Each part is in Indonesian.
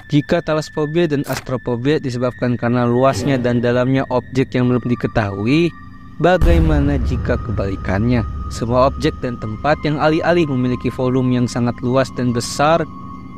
Jika talasfobia dan astrofobia disebabkan karena luasnya dan dalamnya objek yang belum diketahui, bagaimana jika kebalikannya? Semua objek dan tempat yang alih-alih memiliki volume yang sangat luas dan besar.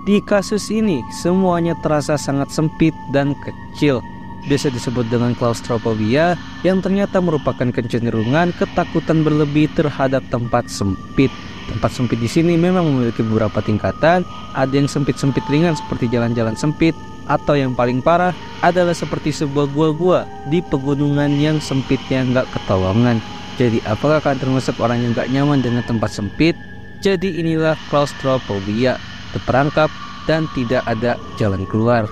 Di kasus ini, semuanya terasa sangat sempit dan kecil. Biasa disebut dengan klaustrofobia, yang ternyata merupakan kecenderungan ketakutan berlebih terhadap tempat sempit. Tempat sempit di sini memang memiliki beberapa tingkatan. Ada yang sempit-sempit ringan seperti jalan-jalan sempit, atau yang paling parah adalah seperti sebuah gua-gua di pegunungan yang sempitnya nggak ketolongan. Jadi apakah kalian termasuk orang yang nggak nyaman dengan tempat sempit? Jadi inilah klaustrofobia, terperangkap dan tidak ada jalan keluar.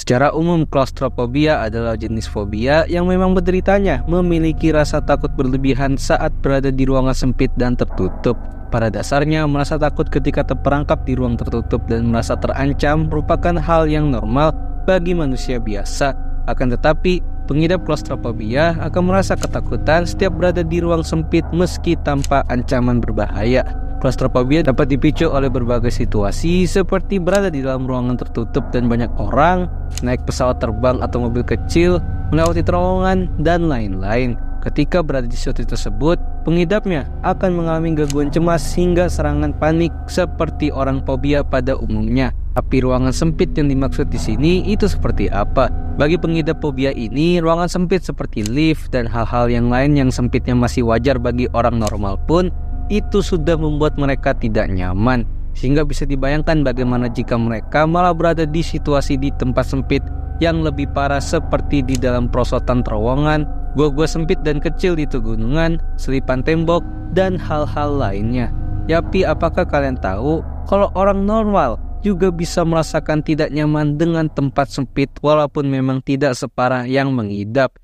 Secara umum, klaustrofobia adalah jenis fobia yang memang penderitanya memiliki rasa takut berlebihan saat berada di ruangan sempit dan tertutup. Pada dasarnya, merasa takut ketika terperangkap di ruang tertutup dan merasa terancam merupakan hal yang normal bagi manusia biasa. Akan tetapi, pengidap klaustrofobia akan merasa ketakutan setiap berada di ruang sempit meski tanpa ancaman berbahaya. Klaustrofobia dapat dipicu oleh berbagai situasi seperti berada di dalam ruangan tertutup dan banyak orang, naik pesawat terbang atau mobil kecil, melewati terowongan, dan lain-lain. Ketika berada di situasi tersebut, pengidapnya akan mengalami gangguan cemas hingga serangan panik seperti orang fobia pada umumnya. Tapi ruangan sempit yang dimaksud di sini itu seperti apa? Bagi pengidap fobia ini, ruangan sempit seperti lift dan hal-hal yang lain yang sempitnya masih wajar bagi orang normal pun itu sudah membuat mereka tidak nyaman. Sehingga bisa dibayangkan bagaimana jika mereka malah berada di situasi di tempat sempit yang lebih parah seperti di dalam perosotan terowongan, gua-gua sempit dan kecil di pegunungan, selipan tembok, dan hal-hal lainnya. Tapi apakah kalian tahu kalau orang normal juga bisa merasakan tidak nyaman dengan tempat sempit walaupun memang tidak separah yang mengidap?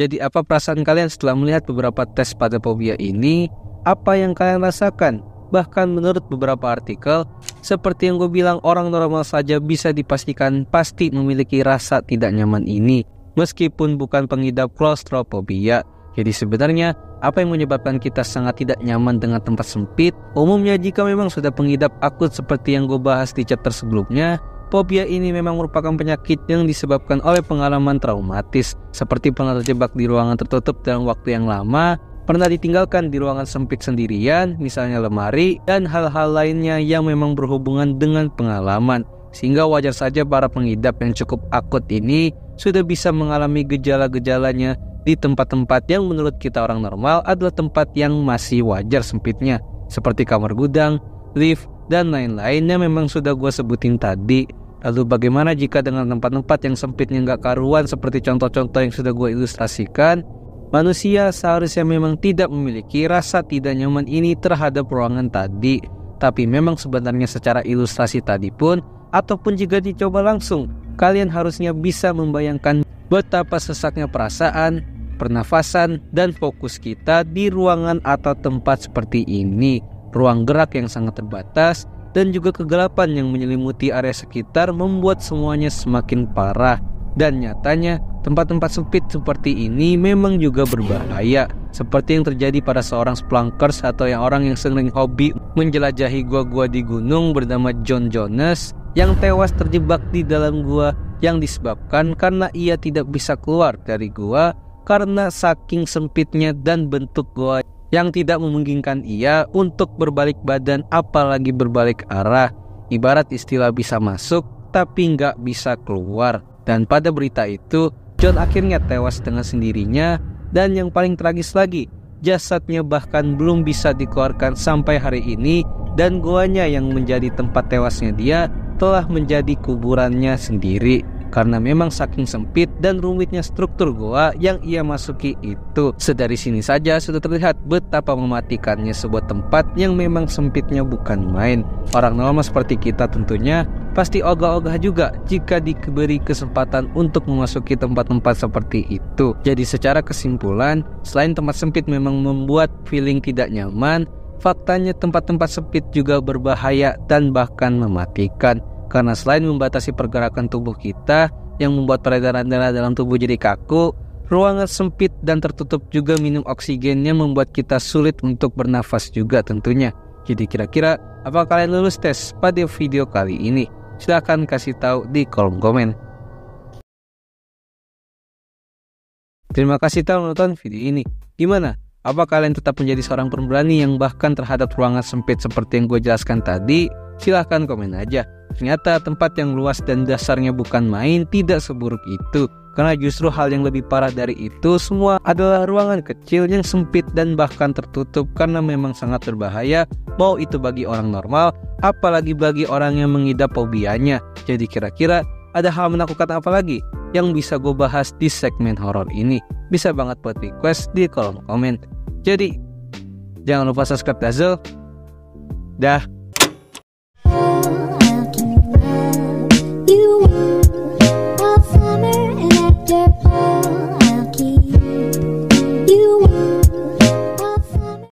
Jadi apa perasaan kalian setelah melihat beberapa tes pada fobia ini? Apa yang kalian rasakan? Bahkan menurut beberapa artikel, seperti yang gue bilang, orang normal saja bisa dipastikan pasti memiliki rasa tidak nyaman ini, meskipun bukan pengidap klaustrofobia. Jadi sebenarnya apa yang menyebabkan kita sangat tidak nyaman dengan tempat sempit? Umumnya jika memang sudah pengidap akut seperti yang gue bahas di chapter sebelumnya, fobia ini memang merupakan penyakit yang disebabkan oleh pengalaman traumatis, seperti pernah terjebak di ruangan tertutup dalam waktu yang lama, pernah ditinggalkan di ruangan sempit sendirian, misalnya lemari, dan hal-hal lainnya yang memang berhubungan dengan pengalaman. Sehingga wajar saja para pengidap yang cukup akut ini sudah bisa mengalami gejala-gejalanya di tempat-tempat yang menurut kita orang normal adalah tempat yang masih wajar sempitnya, seperti kamar gudang, lift, dan lain-lain yang memang sudah gue sebutin tadi. Lalu bagaimana jika dengan tempat-tempat yang sempitnya nggak karuan seperti contoh-contoh yang sudah gue ilustrasikan? Manusia seharusnya memang tidak memiliki rasa tidak nyaman ini terhadap ruangan tadi. Tapi memang sebenarnya secara ilustrasi tadi pun, ataupun jika dicoba langsung, kalian harusnya bisa membayangkan betapa sesaknya perasaan, pernafasan, dan fokus kita di ruangan atau tempat seperti ini. Ruang gerak yang sangat terbatas dan juga kegelapan yang menyelimuti area sekitar membuat semuanya semakin parah. Dan nyatanya tempat-tempat sempit seperti ini memang juga berbahaya, seperti yang terjadi pada seorang splunkers atau orang yang sering hobi menjelajahi gua-gua di gunung bernama John Jones, yang tewas terjebak di dalam gua yang disebabkan karena ia tidak bisa keluar dari gua karena saking sempitnya dan bentuk gua yang tidak memungkinkan ia untuk berbalik badan apalagi berbalik arah. Ibarat istilah bisa masuk tapi nggak bisa keluar. Dan pada berita itu, John akhirnya tewas dengan sendirinya, dan yang paling tragis lagi, jasadnya bahkan belum bisa dikeluarkan sampai hari ini, dan goanya yang menjadi tempat tewasnya dia telah menjadi kuburannya sendiri. Karena memang saking sempit dan rumitnya struktur goa yang ia masuki itu. Sedari sini saja sudah terlihat betapa mematikannya sebuah tempat yang memang sempitnya bukan main. Orang normal seperti kita tentunya pasti ogah-ogah juga jika diberi kesempatan untuk memasuki tempat-tempat seperti itu. Jadi secara kesimpulan, selain tempat sempit memang membuat feeling tidak nyaman, faktanya tempat-tempat sempit juga berbahaya dan bahkan mematikan. Karena selain membatasi pergerakan tubuh kita yang membuat peredaran darah dalam tubuh jadi kaku, ruangan sempit dan tertutup juga minim oksigennya membuat kita sulit untuk bernafas juga tentunya. Jadi kira-kira apakah kalian lulus tes pada video kali ini? Silahkan kasih tahu di kolom komen. Terima kasih telah menonton video ini. Gimana? Apa kalian tetap menjadi seorang pemberani yang bahkan terhadap ruangan sempit seperti yang gue jelaskan tadi? Silahkan komen aja. Ternyata tempat yang luas dan dasarnya bukan main tidak seburuk itu. Karena justru hal yang lebih parah dari itu semua adalah ruangan kecil yang sempit dan bahkan tertutup karena memang sangat berbahaya, mau itu bagi orang normal, apalagi bagi orang yang mengidap fobianya. Jadi kira-kira ada hal menakutkan apa lagi yang bisa gue bahas di segmen horor ini? Bisa banget buat request di kolom komen. Jadi jangan lupa subscribe Dazzle. Dah.